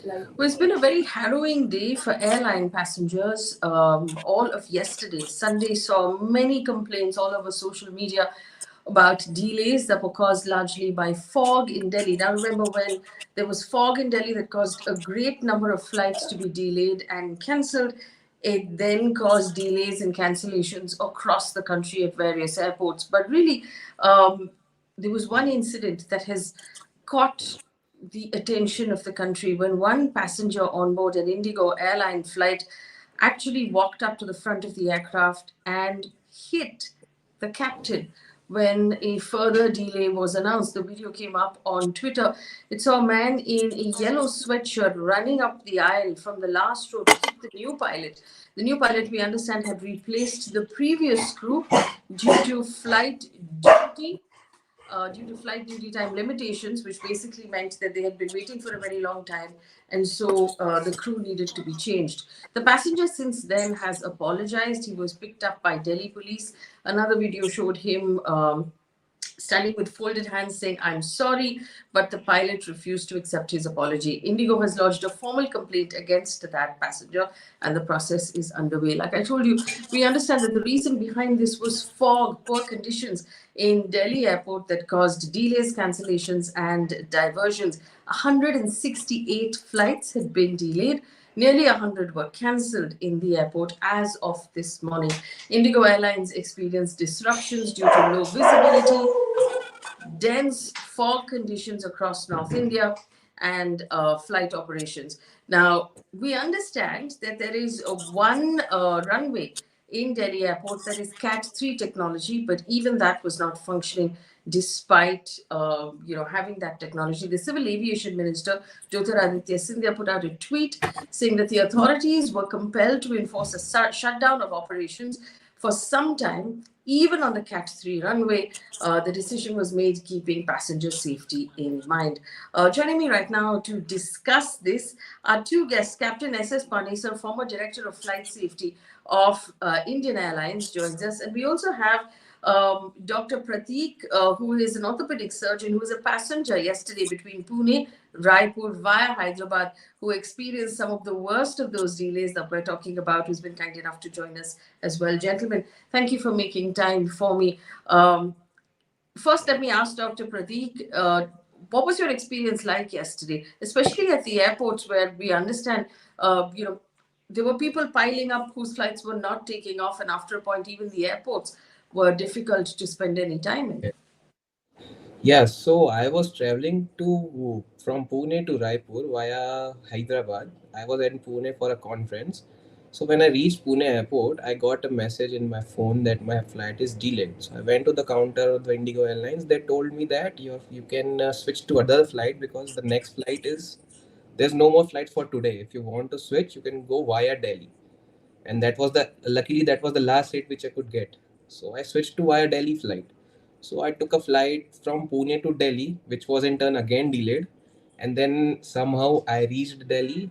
Well, it's been a very harrowing day for airline passengers. All of yesterday, Sunday, saw many complaints all over social media about delays that were caused largely by fog in Delhi. Now, remember when there was fog in Delhi that caused a great number of flights to be delayed and cancelled. It then caused delays and cancellations across the country at various airports. But really, there was one incident that has caught the attention of the country when one passenger on board an Indigo airline flight actually walked up to the front of the aircraft and hit the captain when a further delay was announced. The video came up on Twitter. It saw a man in a yellow sweatshirt running up the aisle from the last row to hit the new pilot. The new pilot, we understand, had replaced the previous crew due to flight duty due to flight duty time limitations, which basically meant that they had been waiting for a very long time, and so the crew needed to be changed. The passenger since then has apologized. He was picked up by Delhi police. Another video showed him standing with folded hands saying, "I'm sorry," but the pilot refused to accept his apology. Indigo has lodged a formal complaint against that passenger, and the process is underway. Like I told you, we understand that the reason behind this was fog, poor conditions in Delhi airport that caused delays, cancellations, and diversions. 168 flights had been delayed. Nearly 100 were cancelled in the airport as of this morning. Indigo Airlines experienced disruptions due to low visibility, dense fog conditions across North India, and flight operations. Now, we understand that there is one runway in Delhi airport that is Cat 3 technology, but even that was not functioning despite having that technology. The Civil Aviation Minister, Dr Aditya Sindhya, put out a tweet saying that the authorities were compelled to enforce a shutdown of operations for some time, even on the Cat 3 runway. The decision was made keeping passenger safety in mind. Joining me right now to discuss this are two guests. Captain SS Panesar, former Director of Flight Safety of Indian Airlines, joins us. And we also have Dr. Pratik, who is an orthopedic surgeon, who was a passenger yesterday between Pune, Raipur via Hyderabad, who experienced some of the worst of those delays that we're talking about, who's been kind enough to join us as well. Gentlemen, thank you for making time for me. First, let me ask Dr. Pratik, what was your experience like yesterday, especially at the airports where we understand, there were people piling up whose flights were not taking off, and after a point, even the airports were difficult to spend any time in? Yeah, so I was traveling to from Pune to Raipur via Hyderabad. I was in Pune for a conference. So when I reached Pune airport, I got a message in my phone that my flight is delayed. So I went to the counter of the Indigo Airlines. They told me that you can switch to other flight because the next flight is there's no more flight for today. If you want to switch, you can go via Delhi. And that was the luckily that was the last seat which I could get. So I switched to via Delhi flight. So I took a flight from Pune to Delhi, which was in turn again delayed, and then somehow I reached Delhi,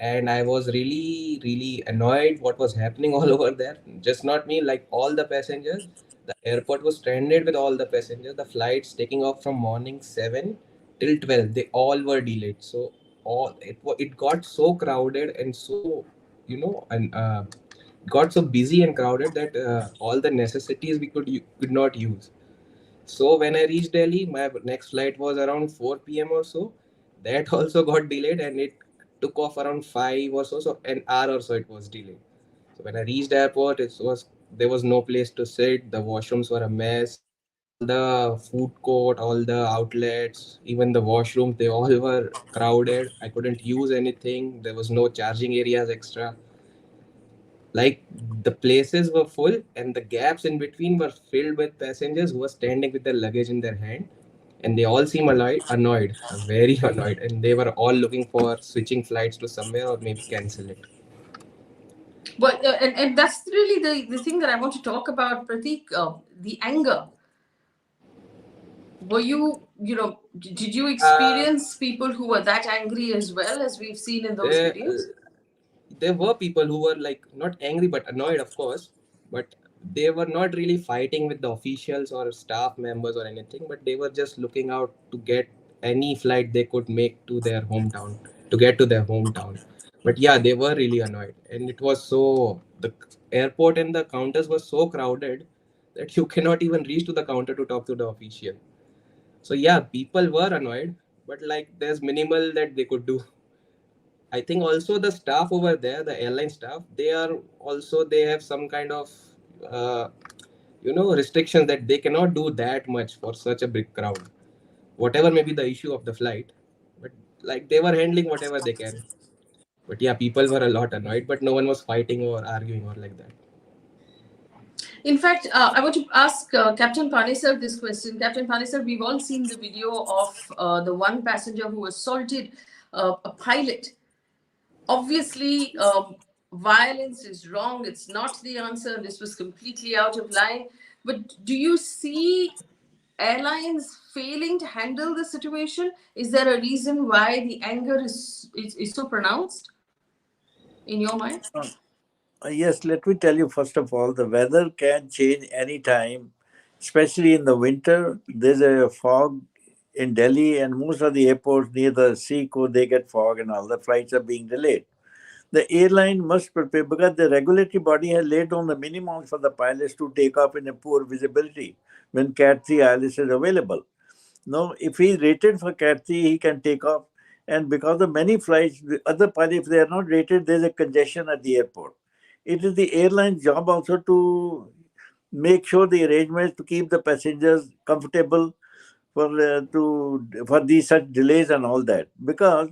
and I was really annoyed what was happening all over there. Just not me, like all the passengers. The airport was stranded with all the passengers. The flights taking off from morning 7 till 12, they all were delayed. So it got so crowded and so and got so busy and crowded that all the necessities we could not use. So when I reached Delhi, my next flight was around 4 p.m. or so. That also got delayed, and it took off around 5 or so. So an hour or so it was delayed. So when I reached the airport, it was there was no place to sit. The washrooms were a mess. All the food court, all the outlets, even the washrooms, they all were crowded. I couldn't use anything. There was no charging areas extra. Like the places were full and the gaps in between were filled with passengers who were standing with their luggage in their hand, and they all seemed annoyed, very annoyed, and they were all looking for switching flights to somewhere or maybe cancel it. But and that's really the thing that I want to talk about, Pratik. The anger. Were did you experience people who were that angry as well, as we've seen in those There, videos? there were people who were like not angry but annoyed, of course, but they were not really fighting with the officials or staff members or anything, but they were just looking out to get any flight they could make to their hometown. to get to their hometown. But yeah, they were really annoyed, and it was so the airport and the counters were so crowded that you cannot even reach to the counter to talk to the official. So yeah, people were annoyed, but like there's minimal that they could do. I think also the staff over there, the airline staff, they have some kind of uh, restrictions that they cannot do that much for such a big crowd. Whatever may be the issue of the flight, but like they were handling whatever they can. But yeah, people were a lot annoyed, but no one was fighting or arguing or like that. In fact, I want to ask Captain Panesar this question. Captain Panesar, we've all seen the video of the one passenger who assaulted a pilot. Obviously, violence is wrong. It's not the answer. This was completely out of line. But do you see airlines failing to handle the situation? Is there a reason why the anger is so pronounced in your mind? Yes, let me tell you first of all, the weather can change any time, especially in the winter. There's a fog in Delhi, and most of the airports near the sea coast they get fog, and all the flights are being delayed. The airline must prepare because the regulatory body has laid down the minimum for the pilots to take off in a poor visibility when Cat 3 ILS is available. Now, if he's rated for Cat 3, he can take off. And because of many flights, the other pilots, if they are not rated, there's a congestion at the airport. It is the airline's job also to make sure the arrangements to keep the passengers comfortable for these such delays and all that. Because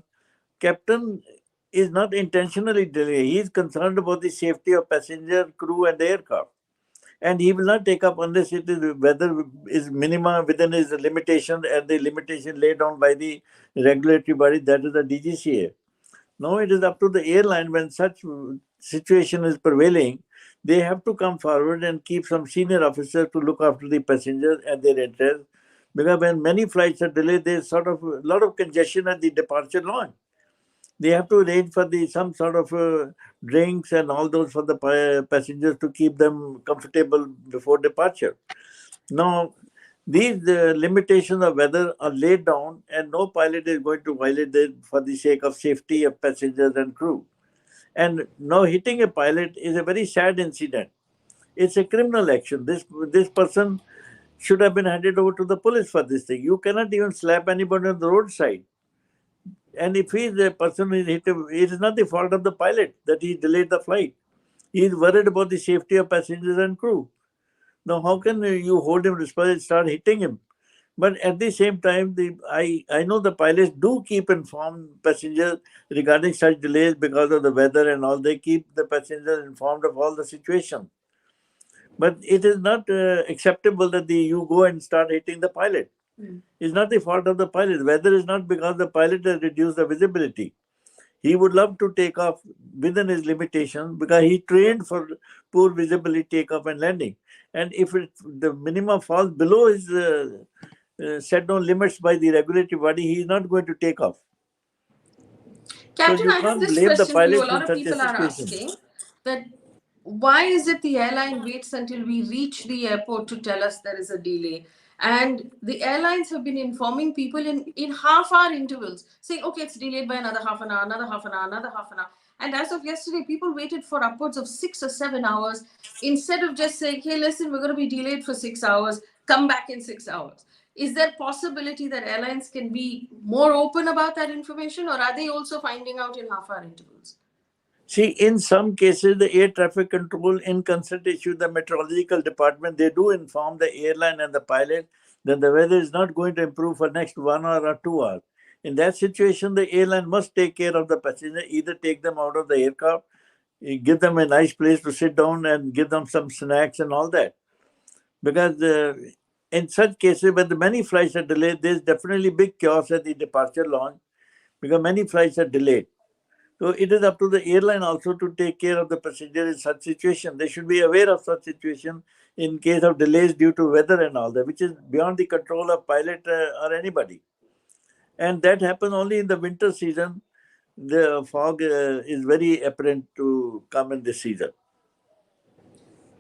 captain is not intentionally delaying; he is concerned about the safety of passenger, crew, and the aircraft, and he will not take up unless it is weather is minimum within his limitation and the limitation laid down by the regulatory body, that is the DGCA. Now it is up to the airline when such situation is prevailing. They have to come forward and keep some senior officer to look after the passengers and their interests. Because when many flights are delayed, there's sort of a lot of congestion at the departure launch. They have to arrange for the some sort of drinks and all those for the passengers to keep them comfortable before departure. Now, these limitations of weather are laid down, and no pilot is going to violate them for the sake of safety of passengers and crew. And now, hitting a pilot is a very sad incident. It's a criminal action. This person should have been handed over to the police for this thing. You cannot even slap anybody on the roadside. And if he is a person who is hit, it is not the fault of the pilot that he delayed the flight. He is worried about the safety of passengers and crew. Now, how can you hold him responsible and start hitting him? But at the same time, I know the pilots do keep informed passengers regarding such delays because of the weather and all. They keep the passengers informed of all the situation. But it is not acceptable that you go and start hitting the pilot. It's not the fault of the pilot. Weather is not because the pilot has reduced the visibility. He would love to take off within his limitation because he trained for poor visibility takeoff and landing. And if the minimum falls below his set down limits by the regulatory body, he is not going to take off. So Captain, you I have can't this blame the question for you. A pilot lot in of such a people are situation. asking that why is it the airline waits until we reach the airport to tell us there is a delay? And the airlines have been informing people in half-hour intervals, saying, okay, it's delayed by another half an hour, another half an hour, another half an hour. And as of yesterday, people waited for upwards of 6 or 7 hours instead of just saying, hey, listen, we're going to be delayed for 6 hours, come back in 6 hours. Is there possibility that airlines can be more open about that information, or are they also finding out in half-hour intervals? See, in some cases, the air traffic control, in consultation with the meteorological department, they do inform the airline and the pilot that the weather is not going to improve for next 1 hour or 2 hours. In that situation, the airline must take care of the passenger, either take them out of the aircraft, give them a nice place to sit down and give them some snacks and all that. Because in such cases, when the many flights are delayed, there's definitely big chaos at the departure launch because many flights are delayed. So it is up to the airline also to take care of the passenger in such situation. They should be aware of such situation in case of delays due to weather and all that, which is beyond the control of pilot or anybody. And that happens only in the winter season. The fog is very apparent to come in this season.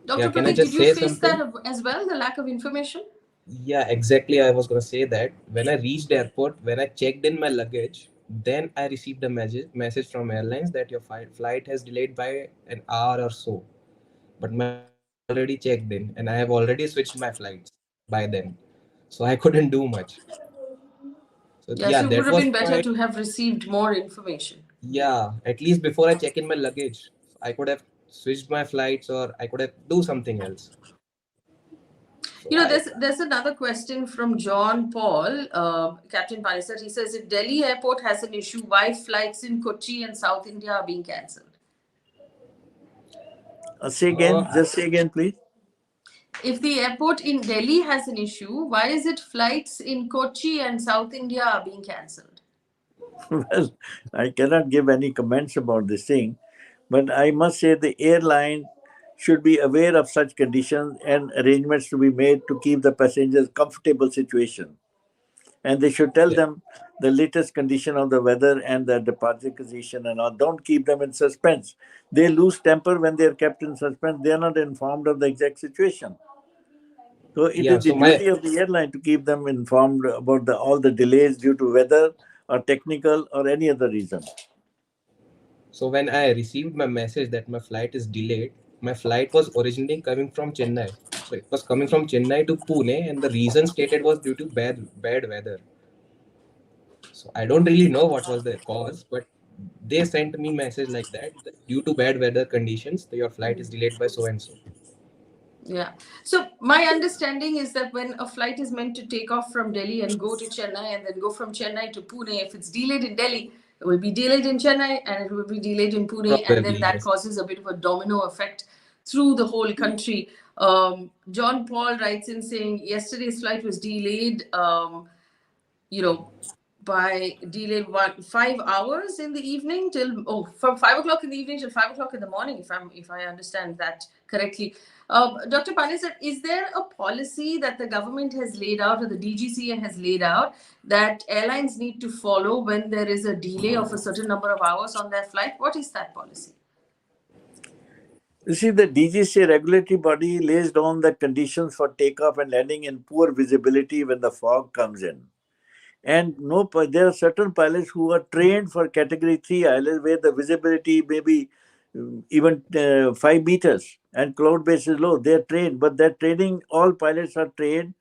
Dr. Yeah, can I Pratik, did just you say face something? that as well, the lack of information? Yeah, exactly. I was gonna say that when I reached the airport, when I checked in my luggage, Then I received a message from airlines that your flight has delayed by an hour or so. But my flight was already checked in, and I have already switched my flights by then, so I couldn't do much. So Yes, yeah, it would that have was been better quite, to have received more information. yeah. At least before I check in my luggage, I could have switched my flights, or I could have do something else. So There's another question from John Paul, Captain Panisar. He says, if Delhi airport has an issue, why flights in Kochi and South India are being cancelled? Just say again, please. If the airport in Delhi has an issue, why is it flights in Kochi and South India are being cancelled? Well, I cannot give any comments about this thing, but I must say the airline should be aware of such conditions and arrangements to be made to keep the passengers comfortable situation. And they should tell yeah, them the latest condition of the weather and the departure position and all. Don't keep them in suspense. They lose temper when they are kept in suspense. They are not informed of the exact situation. So it yeah. is the So my duty of the airline to keep them informed about all the delays due to weather or technical or any other reason. So when I received my message that my flight is delayed, my flight was originally coming from Chennai. So it was coming from Chennai to Pune, and the reason stated was due to bad weather. So I don't really know what was the cause, but they sent me message like that due to bad weather conditions, your flight is delayed by so and so. Yeah. So my understanding is that when a flight is meant to take off from Delhi and go to Chennai and then go from Chennai to Pune, if it's delayed in Delhi, it will be delayed in Chennai and it will be delayed in Pune, and then Probably that yes. causes a bit of a domino effect through the whole country. John Paul writes in saying yesterday's flight was delayed. You know, by delayed 5 hours in the evening till from 5 o'clock in the evening till 5 o'clock in the morning, if I understand that correctly. Dr. Panesar, is there a policy that the government has laid out or the DGCA has laid out that airlines need to follow when there is a delay of a certain number of hours on their flight? What is that policy? You see, the DGCA regulatory body lays down the conditions for takeoff and landing in poor visibility when the fog comes in. And no, there are certain pilots who are trained for category 3 islands where the visibility may be even 5 meters and cloud base is low. They are trained, but that training, all pilots are trained.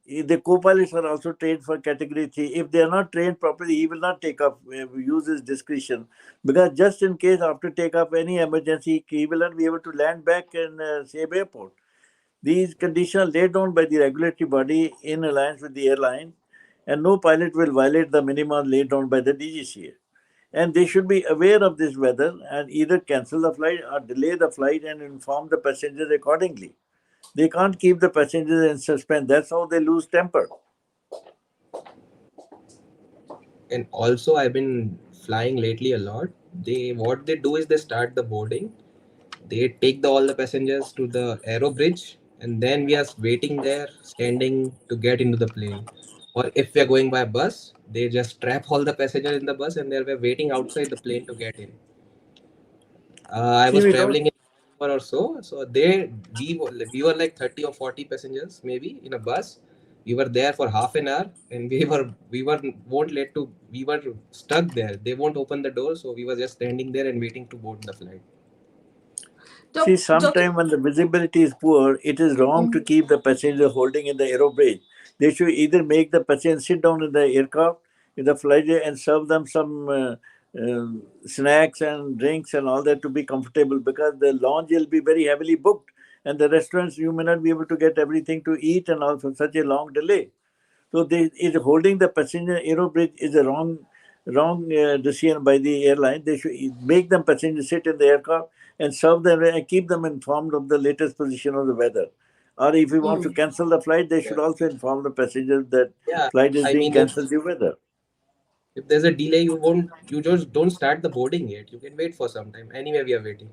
The co-pilots are also trained for category 3. If they are not trained properly, he will not take off, use his discretion. Because just in case after takeoff, any emergency, he will not be able to land back in same airport. These conditions are laid down by the regulatory body in alliance with the airline, and no pilot will violate the minima laid down by the DGCA. And they should be aware of this weather and either cancel the flight or delay the flight and inform the passengers accordingly. They can't keep the passengers in suspense. That's how they lose temper. And also I've been flying lately a lot. They what they do is they start the boarding. They take all the passengers to the aero bridge, and then we are waiting there, standing to get into the plane. Or if we are going by bus, they just trap all the passengers in the bus, and they're waiting outside the plane to get in. I See, was we don't. traveling in November or so, so we were like 30 or 40 passengers maybe in a bus. We were there for half an hour, and we were won't let to we were stuck there. They won't open the door, so we were just standing there and waiting to board the flight. See, Doctor. sometime when the visibility is poor, it is wrong to keep the passenger holding in the aero bridge. They should either make the passenger sit down in the aircraft, in the flight, and serve them some snacks and drinks and all that to be comfortable, because the lounge will be very heavily booked, and the restaurants you may not be able to get everything to eat, and also such a long delay. So they is holding the passenger aero bridge is a wrong decision by the airline. They should make them passengers sit in the aircraft and serve them and keep them informed of the latest position of the weather. Or if you want to Mm. cancel the flight, they Yeah, should also inform the passengers that yeah. flight is I being mean, if cancelled due to weather. if there's a delay, you just don't start the boarding yet. You can wait for some time. Anyway, we are waiting.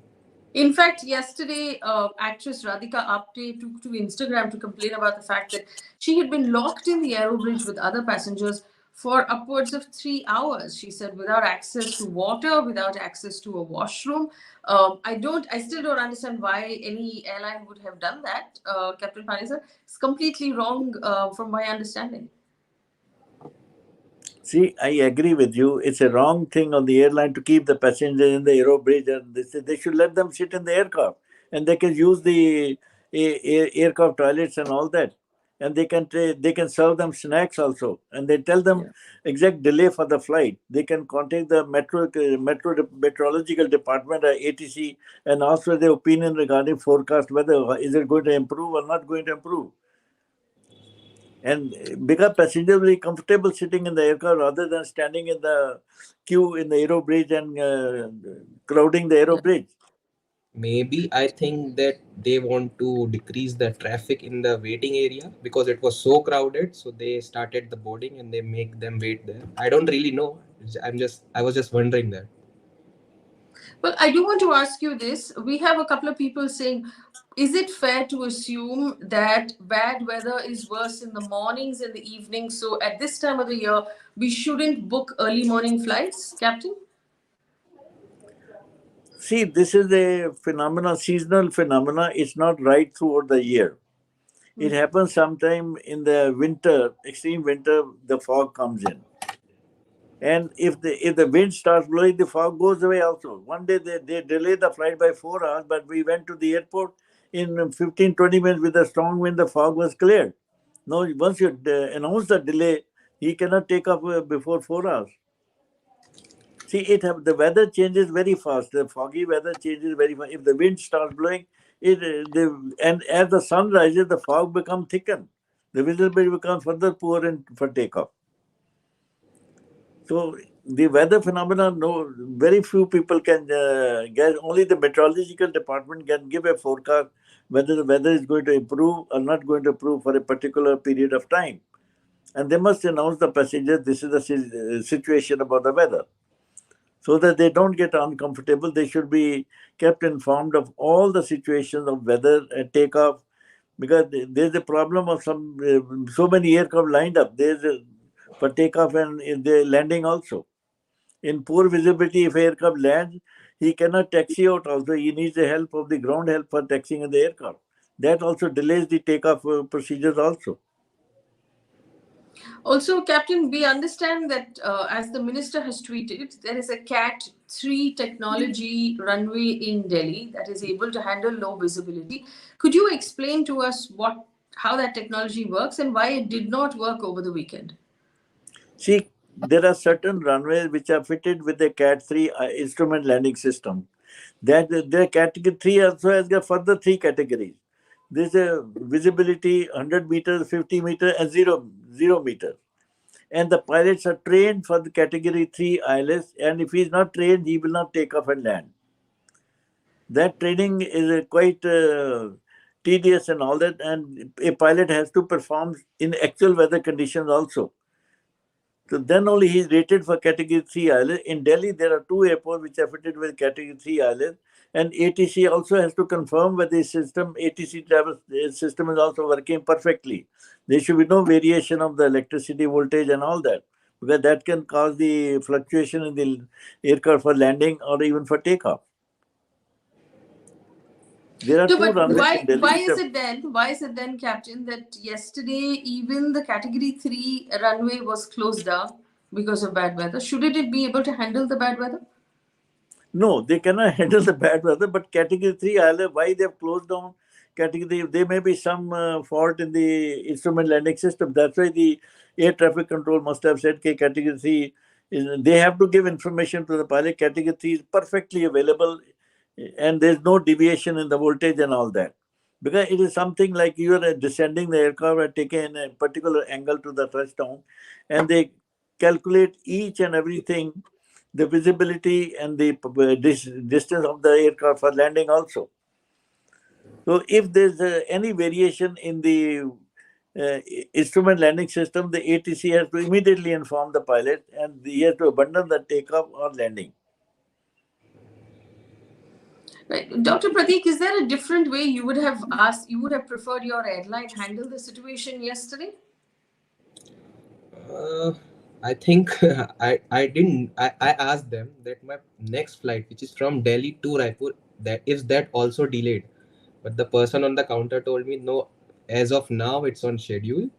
In fact, yesterday, actress Radhika Apte took to Instagram to complain about the fact that she had been locked in the aero bridge with other passengers for upwards of 3 hours. She said, without access to water, without access to a washroom. I still don't understand why any airline would have done that, Captain Panisar. It's completely wrong from my understanding. See, I agree with you. It's a wrong thing on the airline to keep the passengers in the aero bridge, and they should let them sit in the aircraft, and they can use the aircraft toilets and all that, and they can serve them snacks also, and they tell them Yeah. exact delay for the flight. They can contact the meteorological department or ATC and ask for their opinion regarding forecast, whether is it going to improve or not going to improve, and become passengers will be comfortable sitting in the aircraft rather than standing in the queue in the aero bridge and crowding the aero Yeah. bridge. Maybe I think that they want to decrease the traffic in the waiting area because it was so crowded. So they started the boarding and they make them wait there. I don't really know. I was just wondering that. Well, I do want to ask you this. We have a couple of people saying, is it fair to assume that bad weather is worse in the mornings and the evenings? So at this time of the year, we shouldn't book early morning flights, Captain? See, this is a phenomena, seasonal phenomena. It's not right throughout the year. It happens sometime in the winter, extreme winter, the fog comes in. And if the wind starts blowing, the fog goes away also. One day they delayed the flight by 4 hours, but we went to the airport in 15-20 minutes with a strong wind, the fog was cleared. Now, once you announce the delay, he cannot take off before 4 hours. See, the weather changes very fast. The foggy weather changes very fast. If the wind starts blowing, and as the sun rises, the fog becomes thickened. The visibility becomes further poor and for takeoff. So the weather phenomena, no, very few people can guess. Only the meteorological department can give a forecast whether the weather is going to improve or not going to improve for a particular period of time. And they must announce the passengers this is the situation about the weather, so that they don't get uncomfortable. They should be kept informed of all the situations of weather and takeoff, because there's a problem of so many aircraft lined up. For takeoff and in the landing also. In poor visibility, if aircraft lands, he cannot taxi out also. He needs the help of the ground help for taxiing in the aircraft. That also delays the takeoff procedures also. Also, Captain, we understand that as the minister has tweeted, there is a Cat 3 technology runway in Delhi that is able to handle low visibility. Could you explain to us how that technology works and why it did not work over the weekend? See, there are certain runways which are fitted with the Cat 3 instrument landing system. That the category 3 also has got further three categories. There's a visibility 100 meters, 50 meters, and 0 meters. And the pilots are trained for the category 3 ILS, and if he's not trained, he will not take off and land. That training is quite tedious and all that, and a pilot has to perform in actual weather conditions also. So then only he is rated for category 3 ILS. In Delhi, there are two airports which are fitted with category 3 ILS, and ATC also has to confirm whether the ATC travel system is also working perfectly. There should be no variation of the electricity voltage and all that, because that can cause the fluctuation in the aircraft for landing or even for takeoff. There are No, two but runways in Delhi why which is are. it then? Why is it then, Captain, that yesterday even the Category 3 runway was closed down because of bad weather? Shouldn't it be able to handle the bad weather? No, they cannot handle the bad weather, but category 3 ILF, why they have closed down category, there may be some fault in the instrument landing system. That's why the air traffic control must have said that category 3, they have to give information to the pilot. Category 3 is perfectly available and there's no deviation in the voltage and all that. Because it is something like you are descending the aircraft and taking a particular angle to the touchdown, and they calculate each and everything, the visibility and the distance of the aircraft for landing also. So if there's any variation in the uh, instrument landing system, the ATC has to immediately inform the pilot and he has to abandon the takeoff or landing. Right. Dr. Pratik, is there a different way you would have preferred your airline handle the situation yesterday? Uh, I think I asked them that my next flight, which is from Delhi to Raipur, that also delayed. But the person on the counter told me no, as of now it's on schedule.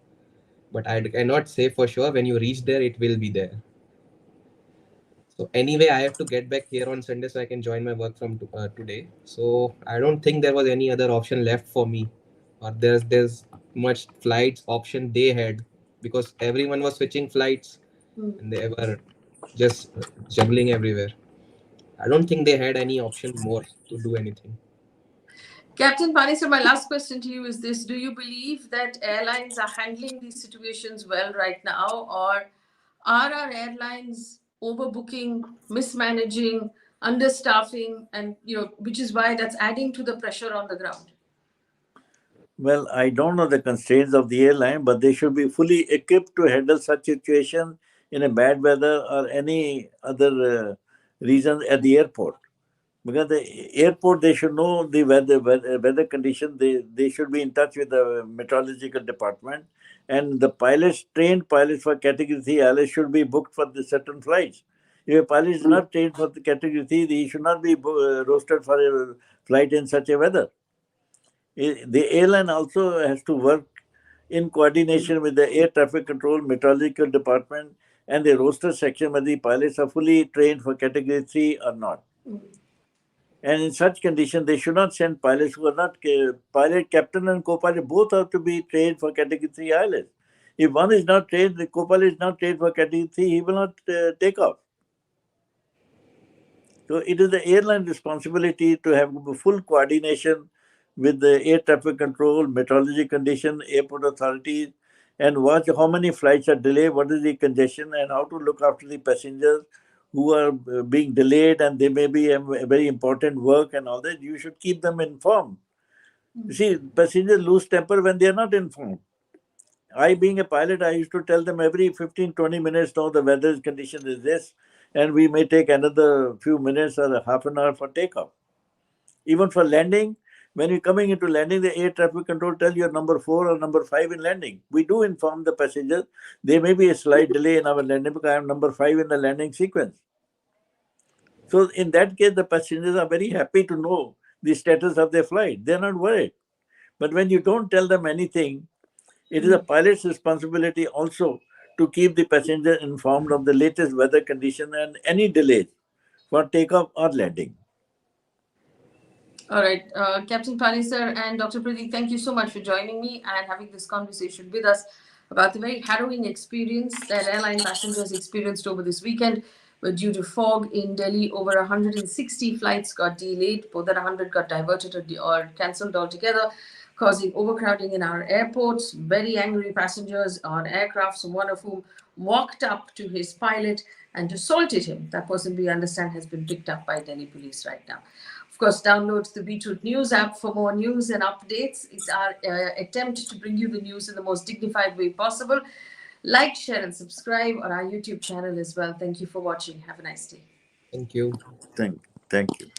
but I cannot say for sure when you reach there it will be there. So anyway, I have to get back here on Sunday so I can join my work from today. So I don't think there was any other option left for me, or there's much flights option they had, because everyone was switching flights Hmm. and they were just juggling everywhere. I don't think they had any option more to do anything. Captain Panesar, my last question to you is this. Do you believe that airlines are handling these situations well right now, or are our airlines overbooking, mismanaging, understaffing, and which is why that's adding to the pressure on the ground? Well, I don't know the constraints of the airline, but they should be fully equipped to handle such situation in a bad weather or any other reason at the airport. Because the airport, they should know the weather condition. They should be in touch with the meteorological department, and the pilots, trained pilots for Category 3 airlines, should be booked for the certain flights. If a pilot is not trained for the Category 3, he should not be rostered for a flight in such a weather. The airline also has to work in coordination with the air traffic control, meteorological department, and the roster section whether the pilots are fully trained for Category 3 or not. And in such conditions, they should not send pilots who are not pilot, captain, and co-pilot. Both have to be trained for Category 3 ILS. If one is not trained, the co-pilot is not trained for Category 3, he will not take off. So it is the airline responsibility to have full coordination with the air traffic control, meteorology condition, airport authorities, and watch how many flights are delayed, what is the congestion, and how to look after the passengers who are being delayed, and they may be a very important work and all that. You should keep them informed. You see, passengers lose temper when they are not informed. I, being a pilot, I used to tell them every 15, 20 minutes, no, the weather condition is this, and we may take another few minutes or half an hour for takeoff. Even for landing, when you're coming into landing, the air traffic control tell you number 4 or number 5 in landing. We do inform the passengers. There may be a slight delay in our landing because I am number 5 in the landing sequence. So in that case, the passengers are very happy to know the status of their flight. They're not worried. But when you don't tell them anything, it is a pilot's responsibility also to keep the passenger informed of the latest weather condition and any delays for takeoff or landing. All right, Captain Panesar and Dr. Pratik, thank you so much for joining me and having this conversation with us about the very harrowing experience that airline passengers experienced over this weekend, where due to fog in Delhi, over 160 flights got delayed, more than 100 got diverted or cancelled altogether, causing overcrowding in our airports. Very angry passengers on aircrafts, one of whom walked up to his pilot and assaulted him. That person, we understand, has been picked up by Delhi police right now. Of course, download the Beetroot News app for more news and updates. It's our attempt to bring you the news in the most dignified way possible. Like, share, and subscribe on our YouTube channel as well. Thank you for watching. Have a nice day. Thank you. Thank you.